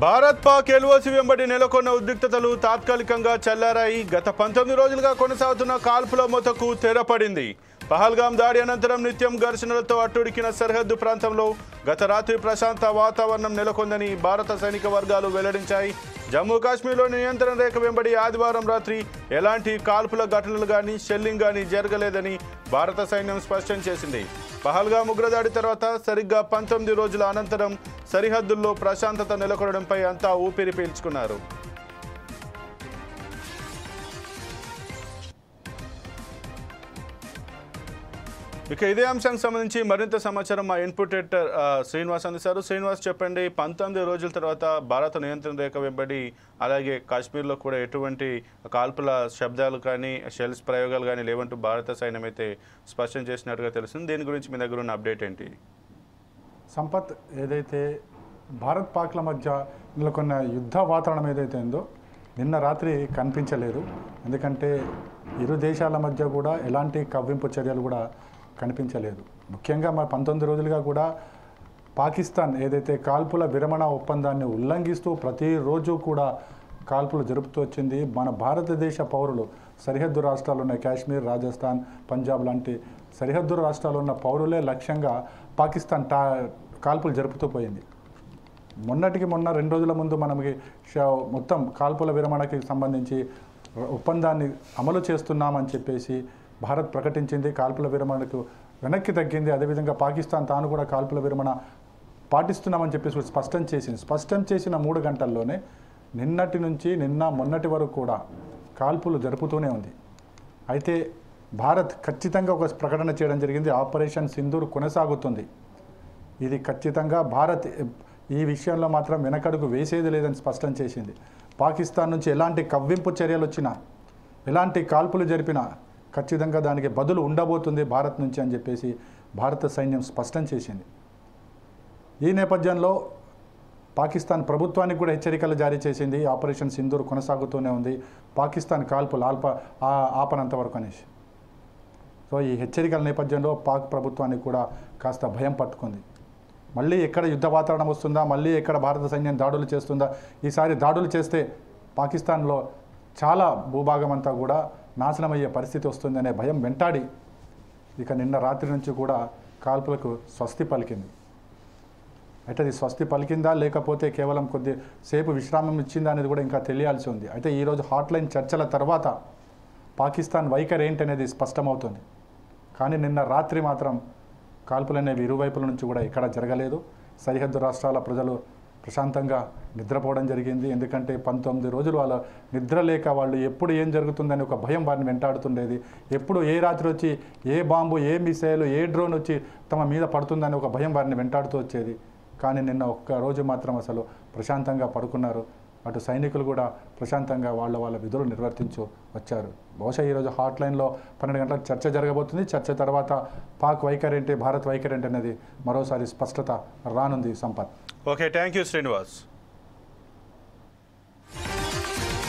Bharat Pak LOC వెంబడి నెలకొన్న ఉద్రిక్తతలు తాత్కాలికంగా చల్లారాయి. గత 19 రోజులుగా కొనసాగుతున్న కాల్పుల మొతకు తెరపడింది. పహల్గాం దాడి అనంతరం నిత్యం ఘర్షణలతో అట్టుడికిన సరిహద్దు ప్రాంతంలో గత రాత్రి ప్రశాంత వాతావరణం నెలకొందని భారత సైనిక వర్గాలు వెల్లడించాయి. జమ్మూ కాశ్మీర్లోని నియంత్రణ రేఖ వెంబడి ఆదివారం రాత్రి ఎలాంటి కాల్పుల ఘటనలు కానీ షెల్లింగ్ కానీ జరగలేదని భారత సైన్యం స్పష్టం చేసింది. పహల్గాం ఉగ్రదాడి తర్వాత సరిగ్గా 19 రోజుల అనంతరం సరిహద్దుల్లో ప్రశాంతత నెలకొనడంపై అంతా ఊపిరి పీల్చుకున్నారు. ఇక ఇదే అంశానికి సంబంధించి మరింత సమాచారం మా ఇన్పుట్ ఎడిటర్ శ్రీనివాస్ అందిస్తారు. శ్రీనివాస్, చెప్పండి, 19 రోజుల తర్వాత భారత నియంత్రణ రేఖ వెంబడి అలాగే కాశ్మీర్లో కూడా ఎటువంటి కాల్పుల శబ్దాలు కానీ షెల్స్ ప్రయోగాలు కానీ లేవంటూ భారత సైన్యం అయితే స్పష్టం చేసినట్టుగా తెలుస్తుంది. దీని గురించి మీ దగ్గర ఉన్న అప్డేట్ ఏంటి? సంపత్, ఏదైతే భారత్ పాక్ల మధ్య నెలకొన్న యుద్ధ వాతావరణం ఏదైతే ఉందో నిన్న రాత్రి కనిపించలేదు. ఎందుకంటే ఇరు దేశాల మధ్య కూడా ఎలాంటి కవ్వింపు చర్యలు కూడా కనిపించలేదు. ముఖ్యంగా మన 19 రోజులుగా కూడా పాకిస్తాన్ ఏదైతే కాల్పుల విరమణ ఒప్పందాన్ని ఉల్లంఘిస్తూ ప్రతిరోజు కూడా కాల్పులు జరుపుతూ వచ్చింది. మన భారతదేశ పౌరులు సరిహద్దు రాష్ట్రాలు ఉన్న కాశ్మీర్, రాజస్థాన్, పంజాబ్ లాంటి సరిహద్దు రాష్ట్రాలు ఉన్న పౌరులే లక్ష్యంగా పాకిస్తాన్ కాల్పులు జరుపుతూ పోయింది. మొన్నటికి మొన్న 2 రోజుల ముందు మనకి మొత్తం కాల్పుల విరమణకి సంబంధించి ఒప్పందాన్ని అమలు చేస్తున్నామని చెప్పేసి భారత్ ప్రకటించింది. కాల్పుల విరమణకు వెనక్కి తగ్గింది. అదేవిధంగా పాకిస్తాన్ తాను కూడా కాల్పుల విరమణ పాటిస్తున్నామని చెప్పేసి స్పష్టం చేసింది. స్పష్టం చేసిన 3 గంటల్లోనే మొన్నటి వరకు కూడా కాల్పులు జరుపుతూనే ఉంది. అయితే భారత్ ఖచ్చితంగా ఒక ప్రకటన చేయడం జరిగింది. ఆపరేషన్ సింధూర్ కొనసాగుతుంది. ఇది ఖచ్చితంగా భారత్ ఈ విషయంలో మాత్రం వెనకడుగు వేసేది లేదని స్పష్టం చేసింది. పాకిస్తాన్ నుంచి ఎలాంటి కవ్వింపు చర్యలు వచ్చినా, ఎలాంటి కాల్పులు జరిపినా ఖచ్చితంగా దానికి బదులు ఉండబోతుంది భారత్ నుంచి అని చెప్పేసి భారత సైన్యం స్పష్టం చేసింది. ఈ నేపథ్యంలో పాకిస్తాన్ ప్రభుత్వానికి కూడా హెచ్చరికలు జారీ చేసింది. ఆపరేషన్ సింధూర్ కొనసాగుతూనే ఉంది, పాకిస్తాన్ కాల్పులు ఆపనంత వరకు అనేసి. సో ఈ హెచ్చరికల నేపథ్యంలో పాక్ ప్రభుత్వానికి కూడా కాస్త భయం పట్టుకుంది. మళ్ళీ ఎక్కడ యుద్ధ వాతావరణం వస్తుందా, మళ్ళీ ఎక్కడ భారత సైన్యం దాడులు చేస్తుందా, ఈసారి దాడులు చేస్తే పాకిస్తాన్లో చాలా భూభాగం అంతా కూడా నాశనమయ్యే పరిస్థితి వస్తుందనే భయం వెంటాడి ఇక నిన్న రాత్రి నుంచి కూడా కాల్పులకు స్వస్తి పలికింది. అయితే అది స్వస్తి పలికిందా లేకపోతే కేవలం కొద్దిసేపు విశ్రామం ఇచ్చిందా అనేది కూడా ఇంకా తెలియాల్సి ఉంది. అయితే ఈరోజు హాట్లైన్ చర్చల తర్వాత పాకిస్తాన్ వైఖరి ఏంటనేది స్పష్టమవుతుంది. కానీ నిన్న రాత్రి మాత్రం కాల్పులు అనేవి ఇరువైపుల నుంచి కూడా ఎక్కడ జరగలేదు. సరిహద్దు రాష్ట్రాల ప్రజలు ప్రశాంతంగా నిద్రపోవడం జరిగింది. ఎందుకంటే 19 రోజులు వాళ్ళ నిద్ర లేక వాళ్ళు ఎప్పుడు ఏం జరుగుతుందని ఒక భయం వారిని వెంటాడుతుండేది. ఎప్పుడు ఏ రాత్రి వచ్చి ఏ బాంబు, ఏ మిసైలు, ఏ డ్రోన్ వచ్చి తమ మీద పడుతుందని ఒక భయం వారిని వెంటాడుతూ వచ్చేది. కానీ నిన్న ఒక్క రోజు మాత్రం అసలు ప్రశాంతంగా పడుకున్నారు. అటు సైనికులు కూడా ప్రశాంతంగా వాళ్ళ విధులు నిర్వర్తించు వచ్చారు. బహుశా ఈరోజు హాట్లైన్లో 12 గంటలకు చర్చ జరగబోతుంది. చర్చ తర్వాత పాక్ వైఖరి ఏంటి, భారత్ వైఖరి ఏంటి అనేది మరోసారి స్పష్టత రానుంది. Sampath. Okay, thank you Srinivas.